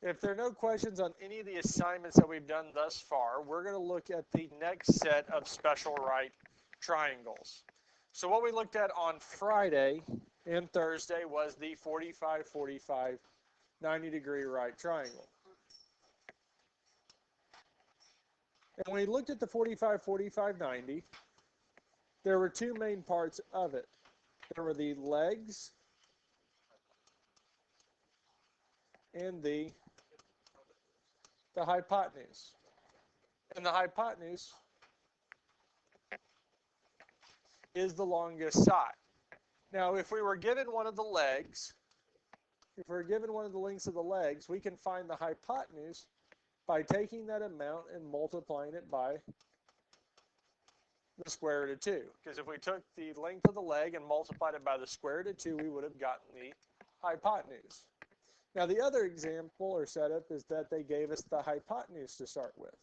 If there are no questions on any of the assignments that we've done thus far, we're going to look at the next set of special right triangles. So what we looked at on Friday and Thursday was the 45, 45, 90-degree right triangle. And when we looked at the 45, 45, 90, there were two main parts of it. There were the legs and the hypotenuse. And the hypotenuse is the longest side. Now, if we were given one of the legs, if we're given one of the lengths of the legs, we can find the hypotenuse by taking that amount and multiplying it by the square root of 2. Because if we took the length of the leg and multiplied it by the square root of 2, we would have gotten the hypotenuse. Now, the other example or setup is that they gave us the hypotenuse to start with.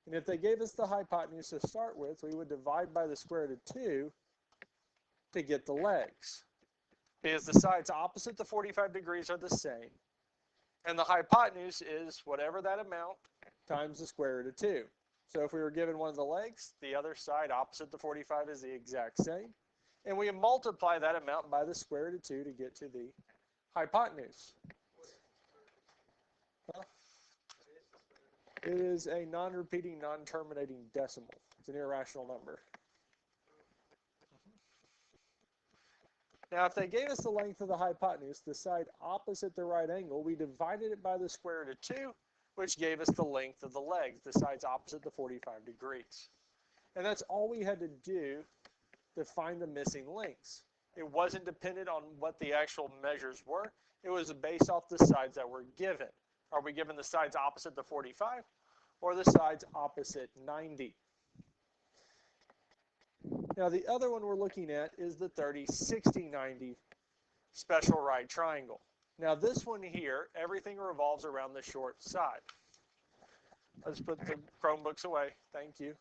And if they gave us the hypotenuse to start with, we would divide by the square root of 2 to get the legs. Because the sides opposite the 45 degrees are the same. And the hypotenuse is whatever that amount times the square root of 2. So if we were given one of the legs, the other side opposite the 45 is the exact same. And we multiply that amount by the square root of 2 to get to the hypotenuse. It is a non-repeating, non-terminating decimal. It's an irrational number. Now, if they gave us the length of the hypotenuse, the side opposite the right angle, we divided it by the square root of 2, which gave us the length of the legs, the sides opposite the 45 degrees. And that's all we had to do to find the missing lengths. It wasn't dependent on what the actual measures were. It was based off the sides that were given. Are we given the sides opposite the 45 or the sides opposite 90? Now, the other one we're looking at is the 30, 60, 90 special right triangle. Now, this one here, everything revolves around the short side. Let's put the Chromebooks away. Thank you.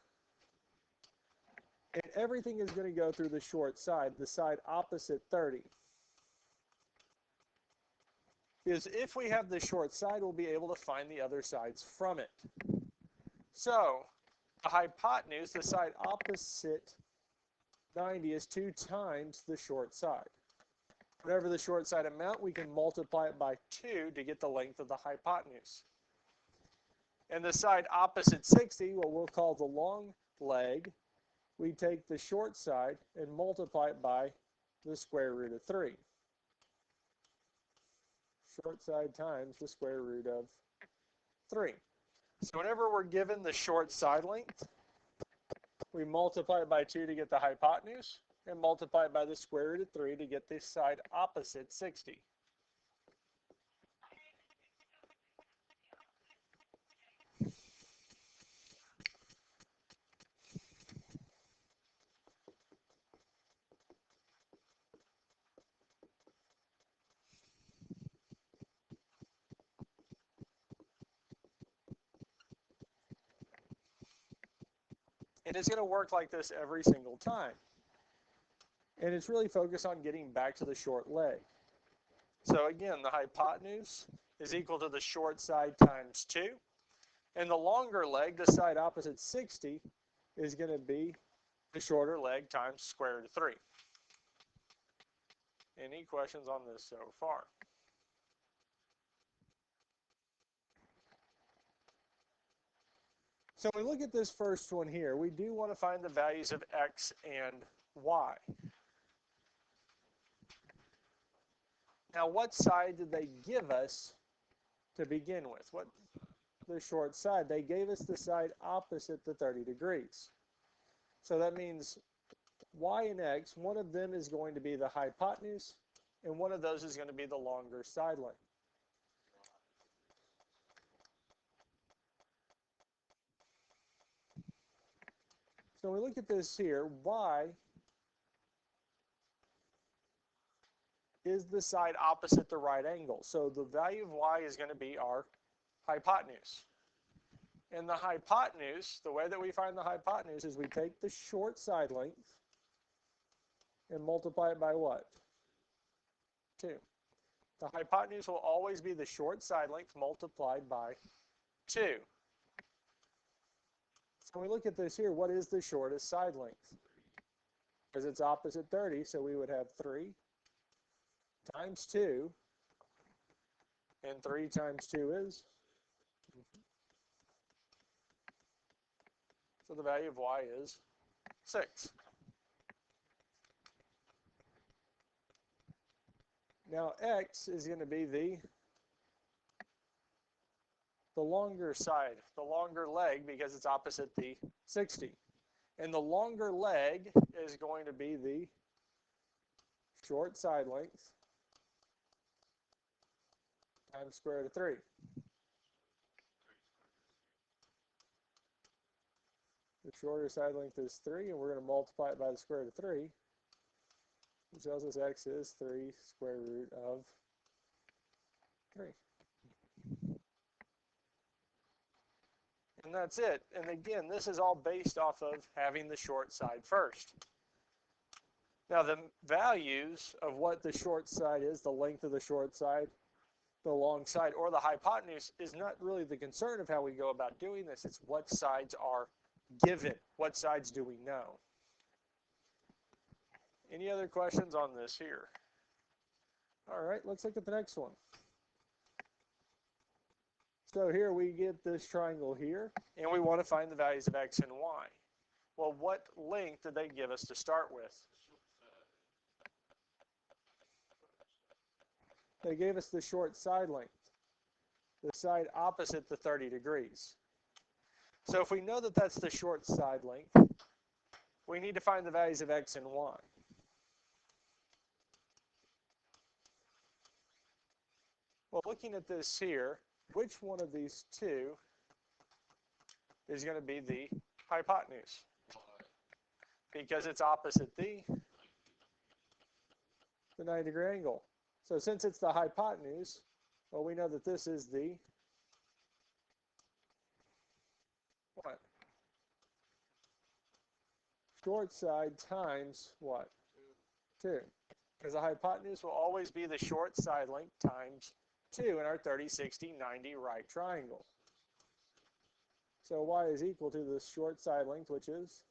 And everything is going to go through the short side, the side opposite 30. Because if we have the short side, we'll be able to find the other sides from it. So, the hypotenuse, the side opposite 90, is 2 times the short side. Whatever the short side amount, we can multiply it by 2 to get the length of the hypotenuse. And the side opposite 60, what we'll call the long leg, we take the short side and multiply it by the square root of 3. Short side times the square root of 3. So whenever we're given the short side length, we multiply it by 2 to get the hypotenuse, and multiply it by the square root of 3 to get the side opposite 60. And it's going to work like this every single time. And it's really focused on getting back to the short leg. So again, the hypotenuse is equal to the short side times 2. And the longer leg, the side opposite 60, is going to be the shorter leg times square root of 3. Any questions on this so far? So when we look at this first one here, we do want to find the values of x and y. Now, what side did they give us to begin with? What the short side? They gave us the side opposite the 30 degrees. So that means y and x, one of them is going to be the hypotenuse, and one of those is going to be the longer side length. So when we look at this here, y is the side opposite the right angle. So the value of y is going to be our hypotenuse. And the hypotenuse, the way that we find the hypotenuse is we take the short side length and multiply it by what? 2. The hypotenuse will always be the short side length multiplied by 2. So when we look at this here, what is the shortest side length? Because it's opposite 30, so we would have 3 times 2, and 3 times 2 is? So the value of y is 6. Now x is going to be the longer side, the longer leg, because it's opposite the 60. And the longer leg is going to be the short side length times square root of 3. The shorter side length is 3, and we're going to multiply it by the square root of 3, which tells us x is 3 square root of 3. And that's it. And again, this is all based off of having the short side first. Now the values of what the short side is, the length of the short side, the long side, or the hypotenuse is not really the concern of how we go about doing this. It's what sides are given. What sides do we know? Any other questions on this here? All right, let's look at the next one. So here we get this triangle here, and we want to find the values of x and y. Well, what length did they give us to start with? They gave us the short side length, the side opposite the 30 degrees. So if we know that that's the short side length, we need to find the values of x and y. Well, looking at this here, which one of these two is going to be the hypotenuse? Because it's opposite the 90-degree angle. So since it's the hypotenuse, well, we know that this is the what? Short side times what? 2. Because the hypotenuse will always be the short side length times 2 in our 30, 60, 90 right triangle. So y is equal to the short side length, which is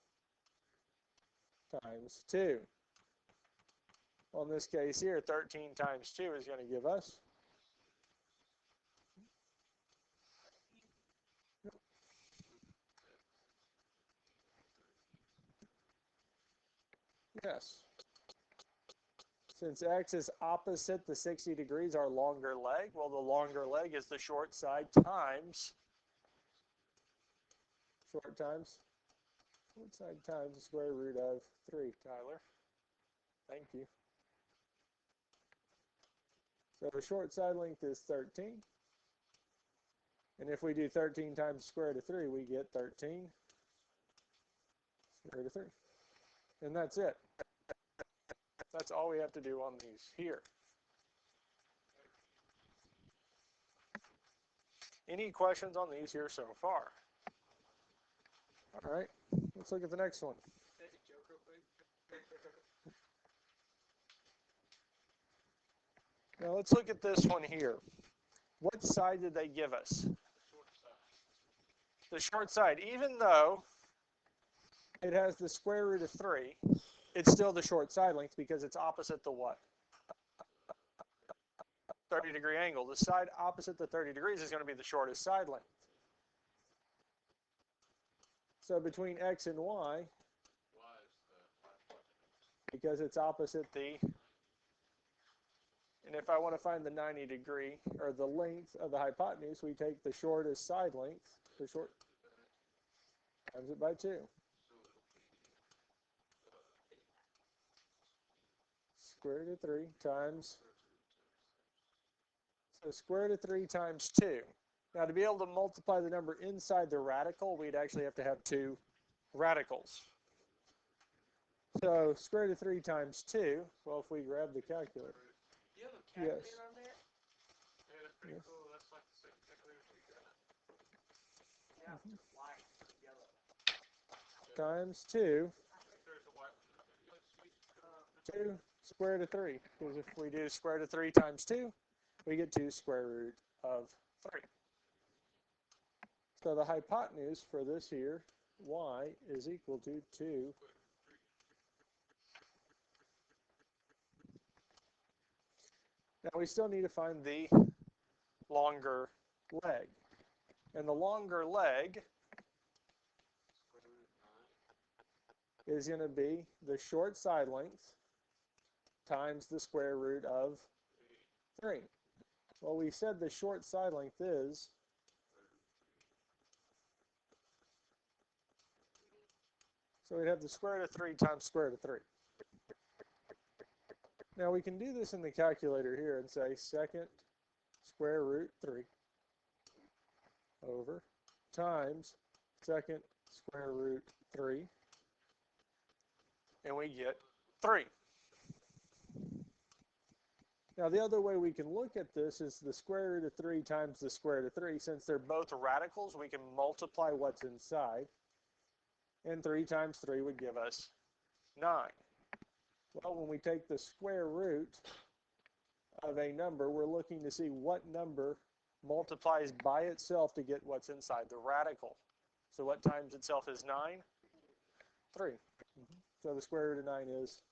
times 2. Well, in this case here, 13 times 2 is going to give us yes. Since x is opposite the 60 degrees, our longer leg, well, the longer leg is the short side times short side times the square root of 3, Tyler. Thank you. So the short side length is 13. And if we do 13 times the square root of 3, we get 13 square root of 3. And that's it. That's all we have to do on these here. Any questions on these here so far? All right, let's look at the next one. Now let's look at this one here. What side did they give us? The short side. Even though it has the square root of 3, it's still the short side length because it's opposite the what? 30-degree angle. The side opposite the 30 degrees is going to be the shortest side length. So between x and y, because it's opposite the, and if I want to find the 90-degree, or the length of the hypotenuse, we take the shortest side length, the short, times it by 2. Square root of 3 times, so square root of 3 times 2. Now to be able to multiply the number inside the radical, we'd actually have to have 2 radicals. So square root of 3 times 2, well, if we grab the calculator. Do you have a calculator Yes. on there? Yeah, that's pretty Yes. cool. That's like the second calculator we got. Yeah, white, yellow. Times 2, There's a white one. Like sweet. 2 square root of 3. Because if we do square root of 3 times 2, we get 2 square root of 3. So the hypotenuse for this here, y, is equal to 2. Now we still need to find the longer leg. And the longer leg is going to be the short side length times the square root of 3. Well, we said the short side length is so we'd have the square root of 3 times square root of 3. Now we can do this in the calculator here and say second square root 3 over times second square root 3, and we get 3. Now the other way we can look at this is the square root of 3 times the square root of 3. Since they're both radicals, we can multiply what's inside, and 3 times 3 would give us 9. Well, when we take the square root of a number, we're looking to see what number multiplies by itself to get what's inside the radical. So what times itself is 9? 3. So the square root of 9 is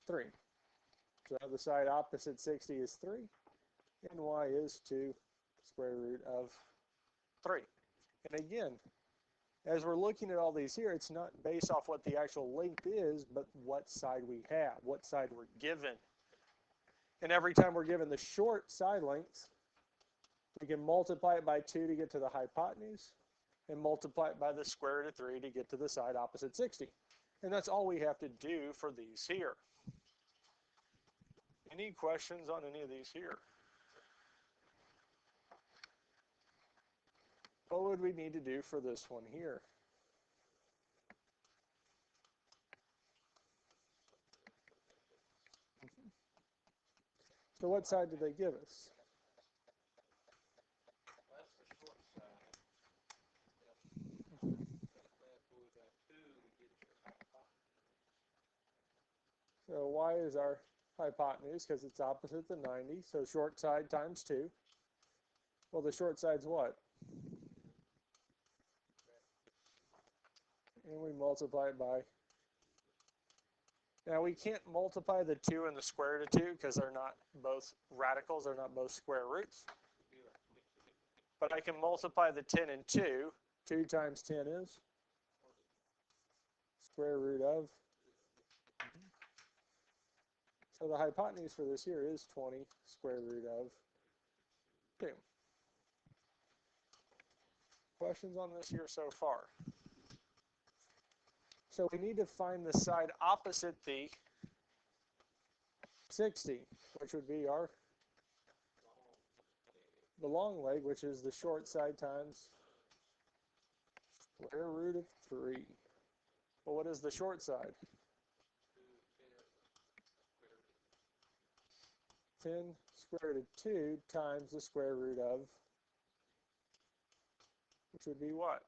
3. So the side opposite 60 is 3, and y is 2 square root of 3. And again, as we're looking at all these here, it's not based off what the actual length is, but what side we have, what side we're given. And every time we're given the short side length, we can multiply it by 2 to get to the hypotenuse, and multiply it by the square root of 3 to get to the side opposite 60. And that's all we have to do for these here. Any questions on any of these here? What would we need to do for this one here? So what side did they give us? That's the short side. Therefore, we got 2 to get your hypotenuse. So y is our hypotenuse because it's opposite the 90. So short side times 2. Well, the short side's what? And we multiply it by. Now we can't multiply the 2 and the square root of 2 because they're not both radicals, they're not both square roots. But I can multiply the 10 and 2. 2 times 10 is square root of. So the hypotenuse for this here is 20 square root of 2. Questions on this here so far? So we need to find the side opposite the 60, which would be the long leg, which is the short side times square root of 3. Well, what is the short side? 10 square root of 2 times the square root of, which would be what?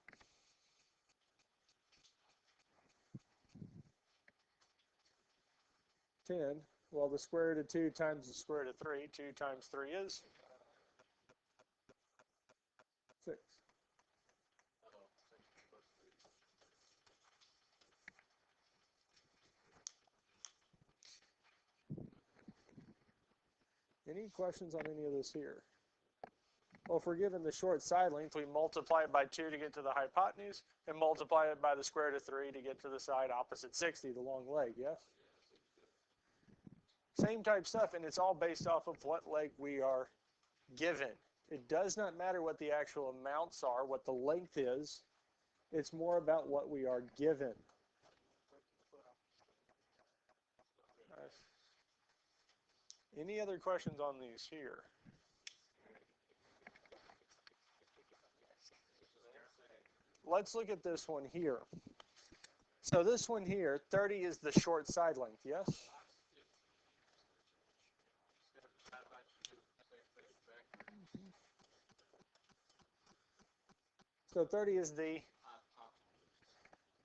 Well, the square root of 2 times the square root of 3. 2 times 3 is 6. Any questions on any of this here? Well, if we're given the short side length, we multiply it by 2 to get to the hypotenuse, and multiply it by the square root of 3 to get to the side opposite 60, the long leg, yes? Same type stuff, and it's all based off of what leg we are given. It does not matter what the actual amounts are, what the length is. It's more about what we are given. Any other questions on these here? Let's look at this one here. So this one here, 30 is the short side length, yes? So 30 is the,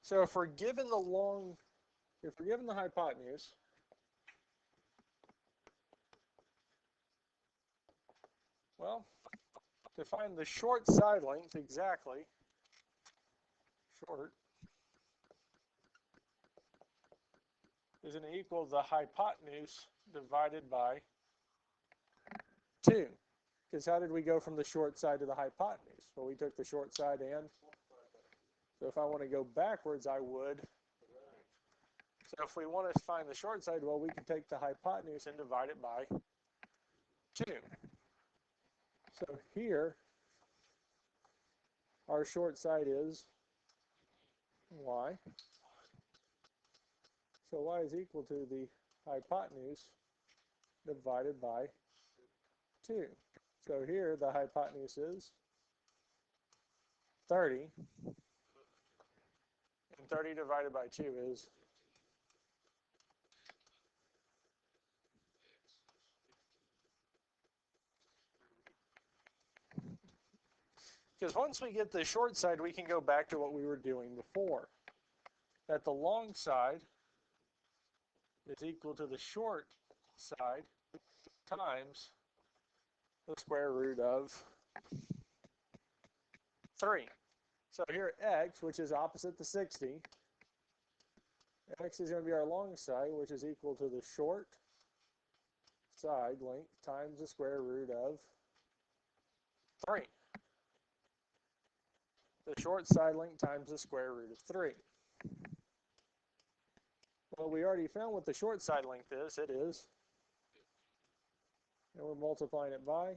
so if we're given the hypotenuse, Well, to find the short side length exactly, short is going to equal the hypotenuse divided by 2. Because how did we go from the short side to the hypotenuse? Well, we took the short side and, so if I want to go backwards, I would. So if we want to find the short side, well, we can take the hypotenuse and divide it by 2. So here, our short side is y. So y is equal to the hypotenuse divided by 2. So here, the hypotenuse is 30. And 30 divided by 2 is because once we get the short side, we can go back to what we were doing before. That the long side is equal to the short side times the square root of 3. So here x, which is opposite the 60, x is going to be our long side, which is equal to the short side length times the square root of 3. The short side length times the square root of 3. Well, we already found what the short side length is. It is, and we're multiplying it by,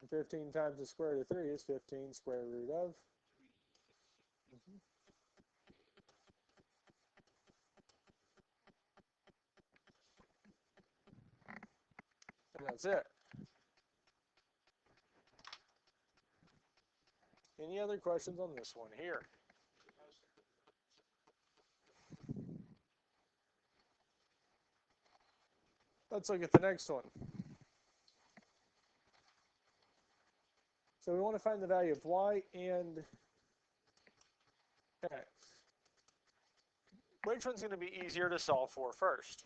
and 15 times the square root of 3 is 15 square root of. And that's it. Any other questions on this one here? Let's look at the next one. So we want to find the value of y and x. Which one's going to be easier to solve for first?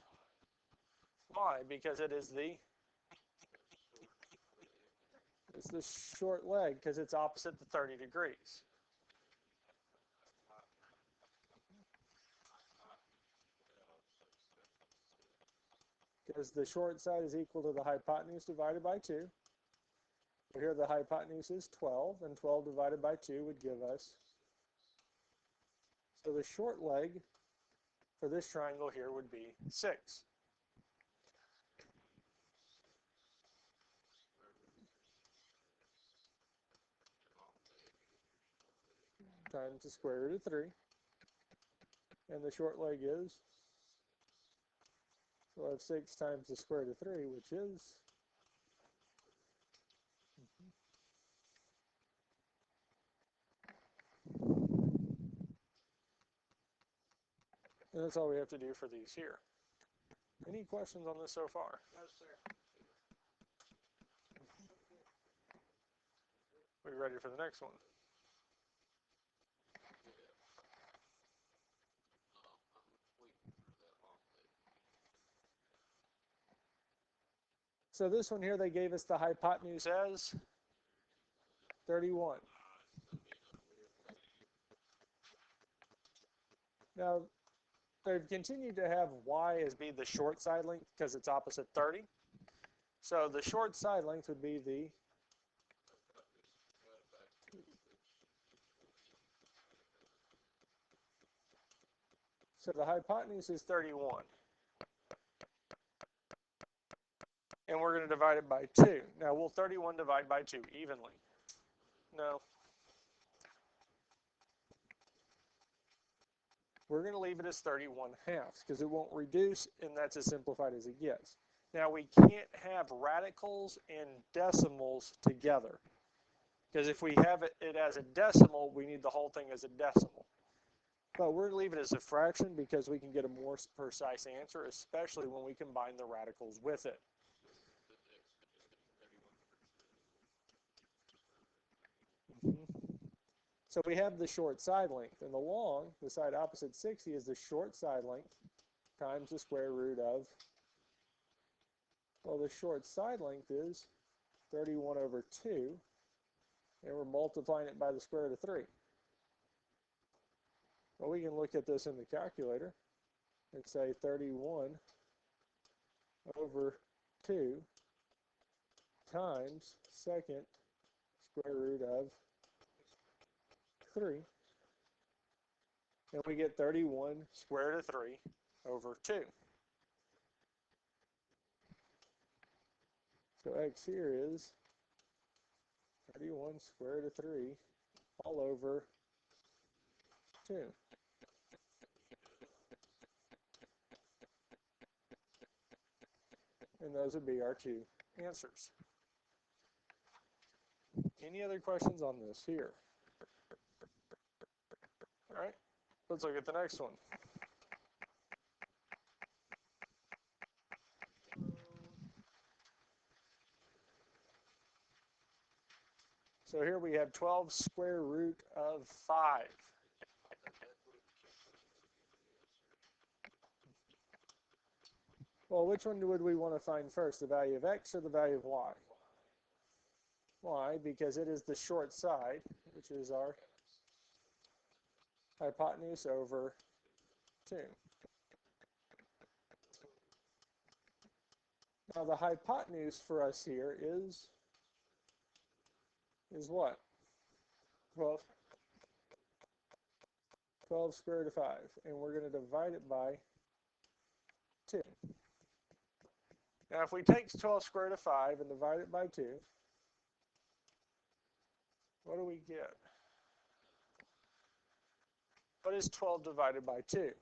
Why? Because it's the short leg, because it's opposite the 30 degrees. Because the short side is equal to the hypotenuse divided by 2. So here the hypotenuse is 12, and 12 divided by 2 would give us. So the short leg for this triangle here would be 6. Times the square root of 3. And the short leg is, so I have 6 times the square root of 3, which is, and that's all we have to do for these here. Any questions on this so far? No, sir. We ready for the next one? So this one here, they gave us the hypotenuse as 31. Now, they've continued to have y as be the short side length because it's opposite 30. So the short side length would be the so the hypotenuse is 31. And we're going to divide it by 2. Now, will 31 divide by 2 evenly? No. We're going to leave it as 31 halves because it won't reduce, and that's as simplified as it gets. Now, we can't have radicals and decimals together because if we have it as a decimal, we need the whole thing as a decimal. But we're going to leave it as a fraction because we can get a more precise answer, especially when we combine the radicals with it. So we have the short side length, and the long, the side opposite 60, is the short side length times the square root of Well, the short side length is 31 over 2, and we're multiplying it by the square root of 3. Well, we can look at this in the calculator and say 31 over 2 times second square root of 3. And we get 31 square root of 3 over 2. So x here is 31 square root of 3 all over 2. And those would be our two answers. Any other questions on this here? All right, let's look at the next one. So here we have 12 square root of 5. Well, which one would we want to find first, the value of x or the value of y? Why? Because it is the short side, which is our hypotenuse over 2. Now the hypotenuse for us here is what? 12 square root of 5, and we're going to divide it by 2. Now if we take 12 square root of 5 and divide it by 2, what do we get? What is 12 divided by 2?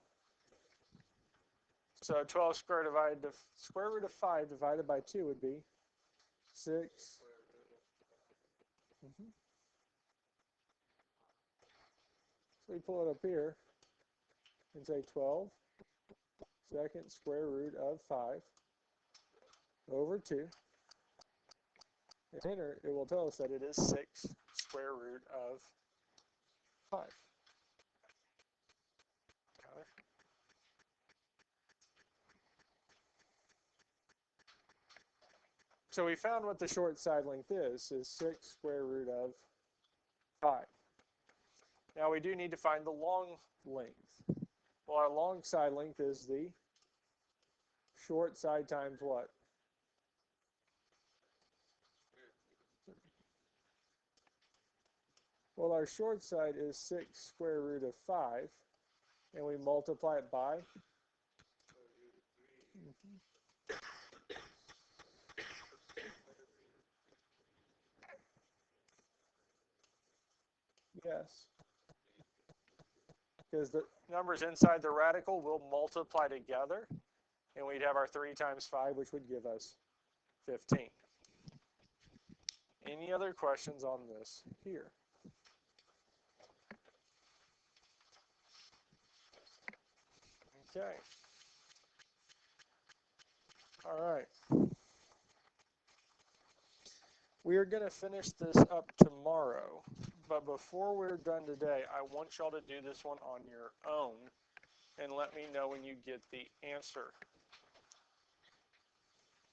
So 12 square root of 5 divided by 2 would be 6. So we pull it up here and say 12 second square root of 5 over 2. And enter, it will tell us that it is 6 square root of 5. So we found what the short side length is 6 square root of 5. Now we do need to find the long length. Well, our long side length is the short side times what? Well, our short side is 6 square root of 5, and we multiply it by? Yes. Because the numbers inside the radical will multiply together, and we'd have our 3 times 5, which would give us 15. Any other questions on this here? Okay. All right. We are going to finish this up tomorrow, but before we're done today, I want y'all to do this one on your own and let me know when you get the answer.